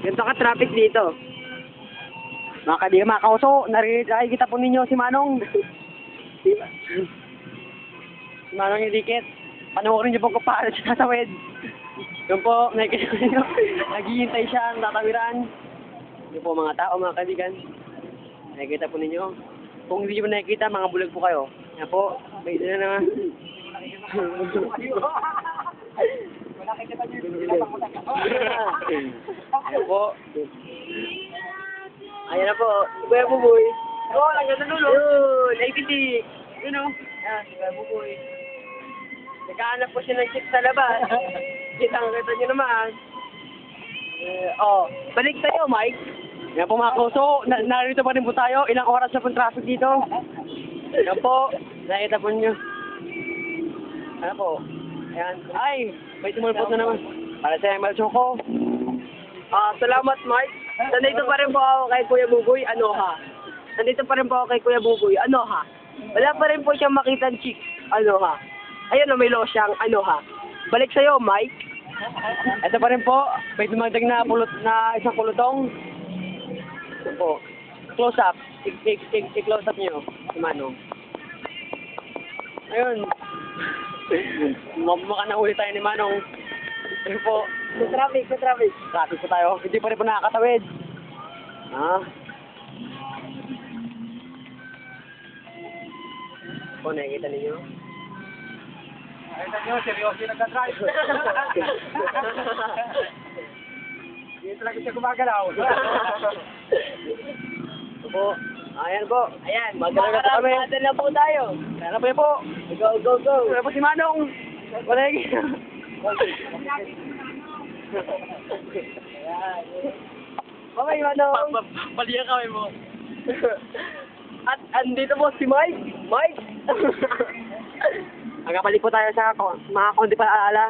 Ganito ka traffic dito. Mga kaibigan, mga kauso, nakikita po ninyo si Manong. Si Manong yung dikit. Panoorin niyo po kung paano siya tatawid. Yun po, nakikita ninyo. Naghihintay siya ang tatawiran. Yun po mga tao, mga kaibigan. Nakikita po ninyo. Kung hindi nyo nakikita, mga bulag po kayo. Yan po, may isa na nga. Ayan po. Ayan na po. Kuya Buboy. Oo, nandiyan na dulo. Yun, naipiti. Yun o. Ayan, Kuya Buboy. Nagkahanap po siya ng chick sa labas. Kita nyo naman. Balik tayo, Mike. Yan po mga kauso. Narito pa rin po tayo. Ilang oras na pong traffic dito. Yan po. Nakita po nyo. Ano po? Ayan. Ay, may tumulpot na naman. Para sa ML Choco. Salamat, Mike. Nandito pa rin po ako kay Kuya Buboy. Ano ha? Nandito pa rin po ako kay Kuya Buboy. Ano ha? Wala pa rin po siyang makitang chick. Ano ha? Ayun na, may losyang. Ano ha? Balik sa'yo, Mike. Ito pa rin po. May dumagdag na isang pulutong. Ito po. Close up. I-close up nyo. Si Manong. Ayun. Maka na ulit tayo ni Manong. Ayun po. Sa traffic. Traffic po tayo. Hindi pa rin po nakakatawid. Po, nakikita ninyo? Nakita nyo, seryoso yung nagka-drive. Hindi talaga siya gumagalaw. Ito po. Ayan po. Ayan, Magdala na po kami. Magdala na po tayo. Ayan na po yun po. Go. Ayan po si Manong. Wala yung... Bye, Manong. Baliya kami mo. At andito po si Mike. Mike! Magkabalik po tayo sa mga konti pa alaala.